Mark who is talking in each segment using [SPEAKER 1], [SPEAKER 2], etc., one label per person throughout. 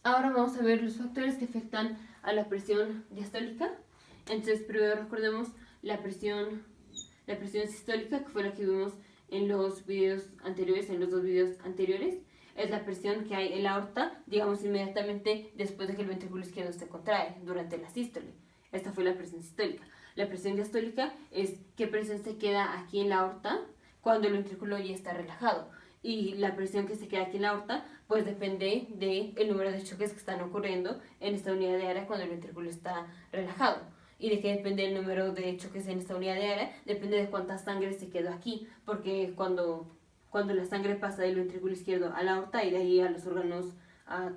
[SPEAKER 1] Ahora vamos a ver los factores que afectan a la presión diastólica. Entonces, primero recordemos la presión sistólica, que fue la que vimos en los videos anteriores, en los dos videos anteriores. Es la presión que hay en la aorta, digamos, inmediatamente después de que el ventrículo izquierdo se contrae durante la sístole. Esta fue la presión sistólica. La presión diastólica es qué presión se queda aquí en la aorta cuando el ventrículo ya está relajado. Y la presión que se queda aquí en la aorta pues depende del número de choques que están ocurriendo en esta unidad de área cuando el ventrículo está relajado. ¿Y de qué depende el número de choques en esta unidad de área? Depende de cuánta sangre se quedó aquí, porque cuando la sangre pasa del ventrículo izquierdo a la aorta y de ahí a los órganos, a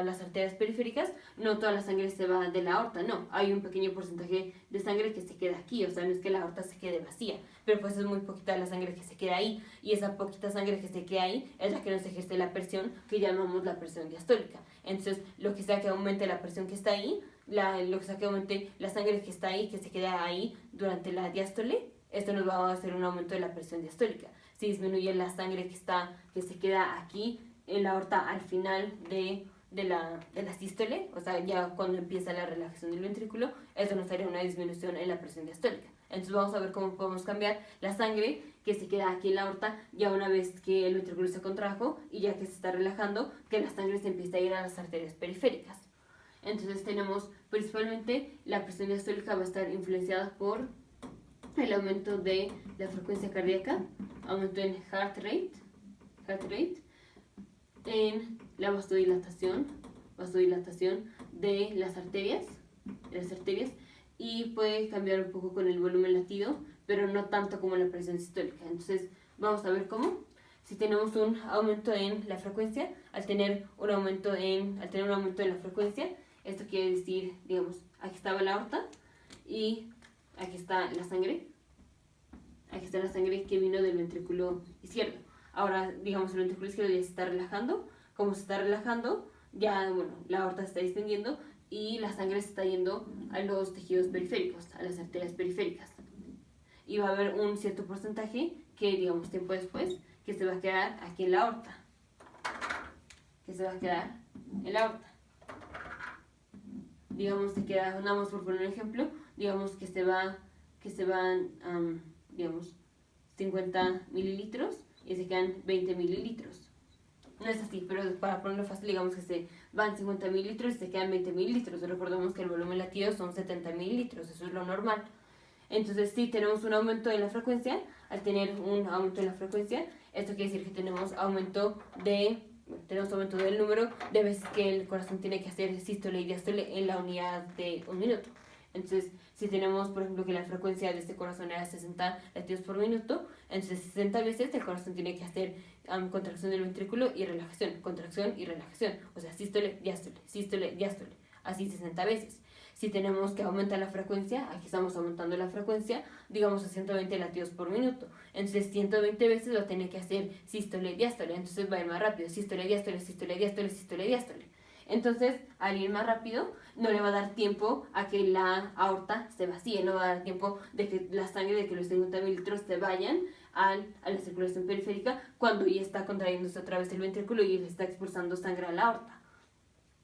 [SPEAKER 1] las arterias periféricas, no toda la sangre se va de la aorta, no, hay un pequeño porcentaje de sangre que se queda aquí, o sea, no es que la aorta se quede vacía, pero pues es muy poquita la sangre que se queda ahí, y esa poquita sangre que se queda ahí es la que nos ejerce la presión que llamamos la presión diastólica. Entonces, lo que sea que aumente la presión que está ahí, lo que sea que aumente la sangre que está ahí, que se queda ahí durante la diástole, esto nos va a hacer un aumento de la presión diastólica. Si disminuye la sangre que se queda aquí en la aorta al final de la sístole, o sea, ya cuando empieza la relajación del ventrículo, eso nos haría una disminución en la presión diastólica. Entonces vamos a ver cómo podemos cambiar la sangre que se queda aquí en la aorta ya una vez que el ventrículo se contrajo y ya que se está relajando, que la sangre se empieza a ir a las arterias periféricas. Entonces tenemos principalmente la presión diastólica va a estar influenciada por el aumento de la frecuencia cardíaca, aumento en heart rate, en la vasodilatación de las arterias, y puede cambiar un poco con el volumen latido, pero no tanto como la presión sistólica. Entonces vamos a ver cómo. Si tenemos un aumento en la frecuencia, al tener un aumento en la frecuencia, esto quiere decir, digamos, aquí estaba la aorta y aquí está la sangre. Aquí está la sangre que vino del ventrículo izquierdo. Ahora, digamos, el ventrículo izquierdo ya se está relajando. Como se está relajando, ya, la aorta se está distendiendo y la sangre se está yendo a los tejidos periféricos, a las arterias periféricas. Y va a haber un cierto porcentaje que, digamos, tiempo después, que se va a quedar aquí en la aorta. Digamos, se queda, vamos por poner un ejemplo, digamos que se van, digamos, 50 mililitros y se quedan 20 mililitros. No es así, pero para ponerlo fácil, digamos que se van 50 mililitros y se quedan 20 mililitros. Recordemos que el volumen latido son 70 mililitros, eso es lo normal. Entonces, si tenemos un aumento en la frecuencia, al tener un aumento en la frecuencia, esto quiere decir que tenemos aumento del número de veces que el corazón tiene que hacer sístole y diástole en la unidad de un minuto. Entonces, si tenemos, por ejemplo, que la frecuencia de este corazón era 60 latidos por minuto, entonces 60 veces el corazón tiene que hacer contracción del ventrículo y relajación, contracción y relajación. O sea, sístole, diástole, así 60 veces. Si tenemos que aumentar la frecuencia, aquí estamos aumentando la frecuencia, digamos a 120 latidos por minuto. Entonces 120 veces lo tiene que hacer sístole, diástole. Entonces va a ir más rápido, sístole, diástole, sístole, diástole, sístole, diástole. Entonces, al ir más rápido, no le va a dar tiempo a que la aorta se vacíe, no va a dar tiempo de que la sangre, de que los 50 mililitros se vayan a la circulación periférica cuando ya está contrayéndose otra vez el ventrículo y le está expulsando sangre a la aorta.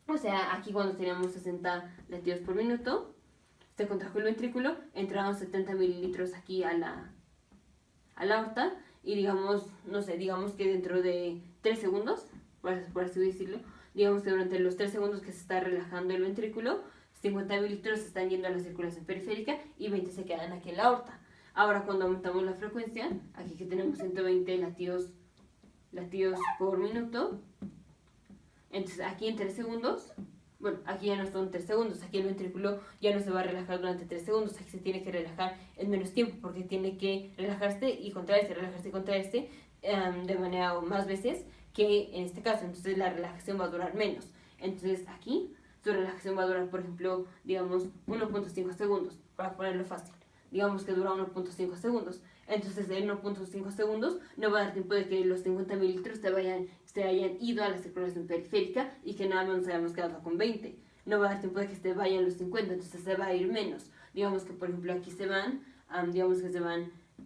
[SPEAKER 1] O sea, aquí cuando teníamos 60 latidos por minuto, se contrajo el ventrículo, entraron 70 mililitros aquí a la aorta y digamos que dentro de 3 segundos, por así decirlo, digamos que durante los 3 segundos que se está relajando el ventrículo, 50 mililitros se están yendo a la circulación periférica y 20 se quedan aquí en la aorta. Ahora cuando aumentamos la frecuencia, aquí que tenemos 120 latidos por minuto, entonces aquí en 3 segundos, aquí ya no son 3 segundos, aquí el ventrículo ya no se va a relajar durante 3 segundos, aquí se tiene que relajar en menos tiempo porque tiene que relajarse y contraerse de manera más veces que en este caso. Entonces la relajación va a durar menos. Entonces aquí su relajación va a durar, por ejemplo, digamos 1.5 segundos, para ponerlo fácil. Digamos que dura 1.5 segundos. Entonces en 1.5 segundos no va a dar tiempo de que los 50 mililitros se hayan ido a la circulación periférica y que nada más nos hayamos quedado con 20. No va a dar tiempo de que se vayan los 50, entonces se va a ir menos. Digamos que por ejemplo aquí se van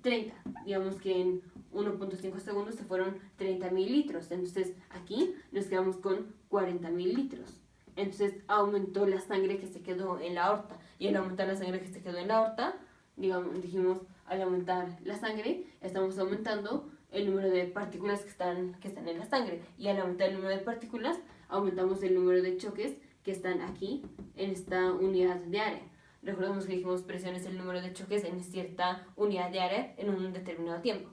[SPEAKER 1] 30. Digamos que en 1.5 segundos se fueron 30 mililitros. Entonces aquí nos quedamos con 40 mililitros. entonces aumentó la sangre que se quedó en la aorta. Y al aumentar la sangre que se quedó en la aorta, dijimos, al aumentar la sangre, estamos aumentando el número de partículas que están en la sangre. Y al aumentar el número de partículas, aumentamos el número de choques que están aquí, en esta unidad de área. Recordemos que dijimos presión es el número de choques en cierta unidad de área en un determinado tiempo.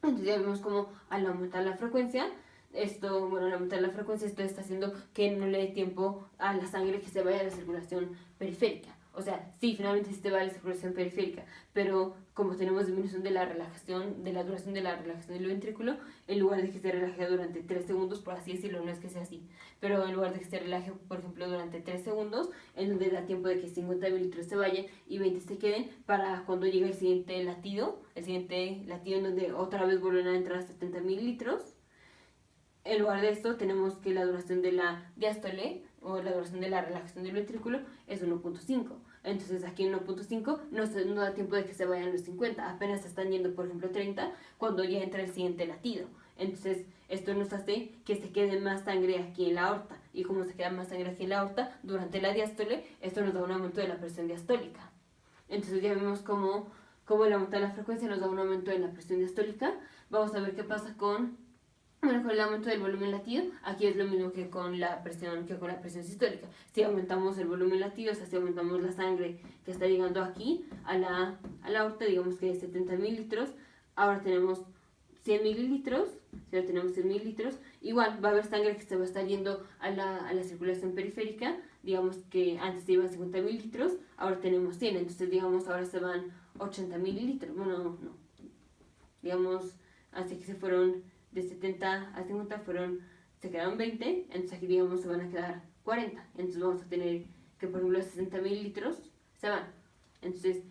[SPEAKER 1] Entonces ya vemos como al aumentar la frecuencia, al aumentar la frecuencia, esto está haciendo que no le dé tiempo a la sangre que se vaya a la circulación periférica. O sea, sí, finalmente sí te va a la circulación periférica, pero como tenemos disminución de la relajación, de la duración de la relajación del ventrículo, en lugar de que se relaje durante 3 segundos, por así decirlo, no es que sea así, pero en lugar de que se relaje, por ejemplo, durante 3 segundos, en donde da tiempo de que 50 mililitros se vayan y 20 se queden, para cuando llegue el siguiente latido en donde otra vez vuelven a entrar 70 mililitros. En lugar de esto, tenemos que la duración de la diástole o la duración de la relajación del ventrículo es 1.5. Entonces aquí en 1.5 no da tiempo de que se vayan los 50, apenas se están yendo, por ejemplo, 30 cuando ya entra el siguiente latido. Entonces esto nos hace que se quede más sangre aquí en la aorta, y como se queda más sangre aquí en la aorta durante la diástole, esto nos da un aumento de la presión diastólica. Entonces ya vemos cómo el aumento de la frecuencia nos da un aumento de la presión diastólica. Vamos a ver qué pasa con el aumento del volumen latido. Aquí es lo mismo que con la presión sistólica. Si aumentamos el volumen latido, o sea, si aumentamos la sangre que está llegando aquí a la aorta, digamos que es 70 mililitros, ahora tenemos 100 mililitros, si ahora tenemos 100 mililitros, igual va a haber sangre que se va a estar yendo a la circulación periférica. Digamos que antes se iban 50 mililitros, ahora tenemos 100, entonces digamos ahora se van 80 mililitros, bueno, no, digamos, así que se fueron de 70 a 50 se quedaron 20, entonces aquí digamos se van a quedar 40, entonces vamos a tener que por ejemplo 60 mililitros se van, entonces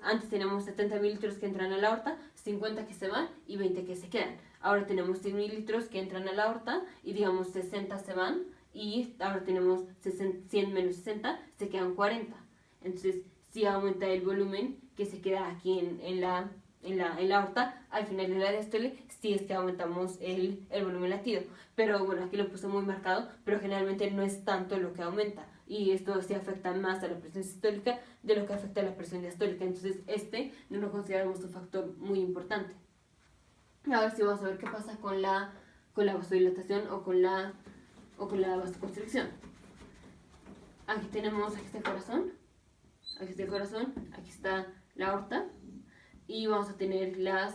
[SPEAKER 1] antes teníamos 70 mililitros que entran a la aorta, 50 que se van y 20 que se quedan. Ahora tenemos 100 mililitros que entran a la aorta y digamos 60 se van, y ahora tenemos 100 menos 60, se quedan 40. Entonces si aumenta el volumen que se queda aquí en la aorta al final de la diástole, si es que aumentamos el volumen latido. Pero bueno, aquí lo puse muy marcado, pero generalmente no es tanto lo que aumenta, y esto sí afecta más a la presión sistólica de lo que afecta a la presión diastólica. Entonces no lo consideramos un factor muy importante. Ahora sí vamos a ver qué pasa con la vasodilatación o con la vasoconstricción. Aquí está el corazón, aquí está la aorta, y vamos a tener la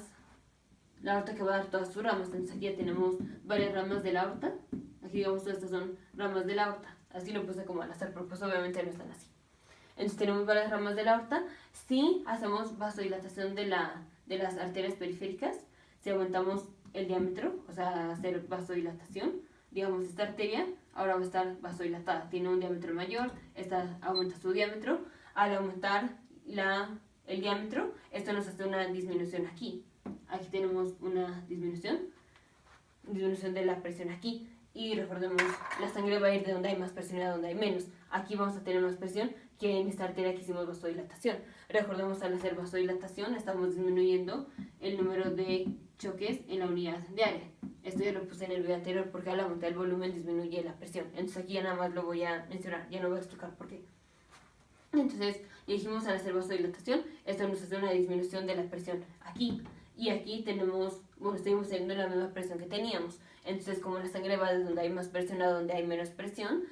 [SPEAKER 1] aorta que va a dar todas sus ramas. Entonces aquí ya tenemos varias ramas de la aorta. Aquí digamos todas estas son ramas de la aorta. Así lo puse como al azar, pero pues obviamente no están así. Entonces tenemos varias ramas de la aorta. Si hacemos vasodilatación de las arterias periféricas, si aumentamos el diámetro, o sea, hacer vasodilatación, digamos esta arteria ahora va a estar vasodilatada, tiene un diámetro mayor, esta aumenta su diámetro. Al aumentar el diámetro, esto nos hace una disminución aquí. Aquí tenemos una disminución de la presión aquí. Y recordemos, la sangre va a ir de donde hay más presión a donde hay menos. Aquí vamos a tener más presión que en esta arteria que hicimos vasodilatación. Recordemos, al hacer vasodilatación estamos disminuyendo el número de choques en la unidad de área. Esto ya lo puse en el video anterior porque al aumentar el volumen disminuye la presión. Entonces aquí ya nada más lo voy a mencionar, ya no voy a explicar por qué. Entonces, ya dijimos, al hacer vasodilatación, esto nos hace una disminución de la presión aquí. Y aquí seguimos teniendo la misma presión que teníamos. Entonces, como la sangre va de donde hay más presión a donde hay menos presión,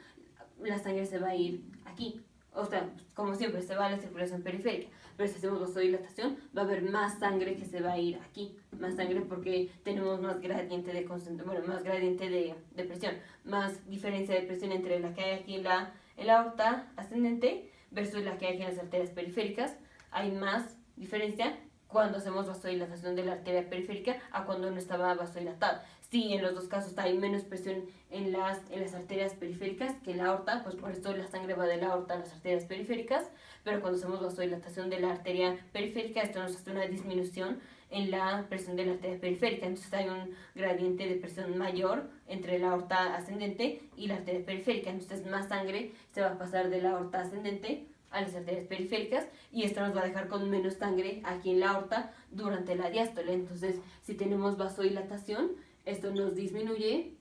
[SPEAKER 1] la sangre se va a ir aquí. O sea, como siempre, se va a la circulación periférica. Pero si hacemos vasodilatación, va a haber más sangre que se va a ir aquí. Más sangre porque tenemos más gradiente de presión. Más diferencia de presión entre la que hay aquí en la aorta ascendente versus la que hay aquí en las arterias periféricas. Hay más diferencia cuando hacemos vasodilatación de la arteria periférica a cuando no estaba vasodilatada. Sí, en los dos casos hay menos presión en las arterias periféricas que en la aorta, pues por esto la sangre va de la aorta a las arterias periféricas, pero cuando hacemos vasodilatación de la arteria periférica, esto nos hace una disminución en la presión de la arteria periférica. Entonces hay un gradiente de presión mayor entre la aorta ascendente y la arteria periférica. Entonces más sangre se va a pasar de la aorta ascendente a las arterias periféricas, y esto nos va a dejar con menos sangre aquí en la aorta durante la diástole. Entonces, si tenemos vasodilatación, esto nos disminuye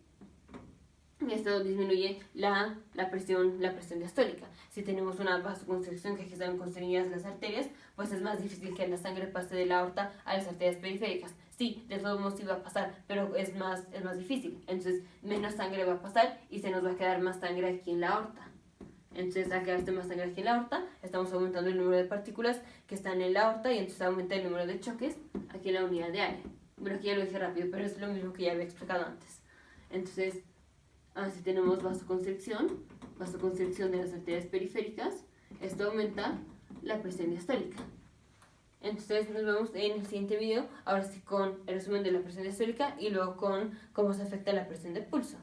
[SPEAKER 1] y esto disminuye la presión diastólica. Si tenemos una vasoconstricción que están constreñidas las arterias, pues es más difícil que la sangre pase de la aorta a las arterias periféricas. Sí, de todos modos sí va a pasar, pero es más difícil. Entonces, menos sangre va a pasar y se nos va a quedar más sangre aquí en la aorta. Entonces, al quedarse más sangre aquí en la aorta, estamos aumentando el número de partículas que están en la aorta y entonces aumenta el número de choques aquí en la unidad de área. Bueno, aquí ya lo dije rápido, pero es lo mismo que ya había explicado antes. Entonces, si tenemos vasoconstricción de las arterias periféricas, esto aumenta la presión diastólica. Entonces nos vemos en el siguiente video, ahora sí con el resumen de la presión diastólica y luego con cómo se afecta la presión de pulso.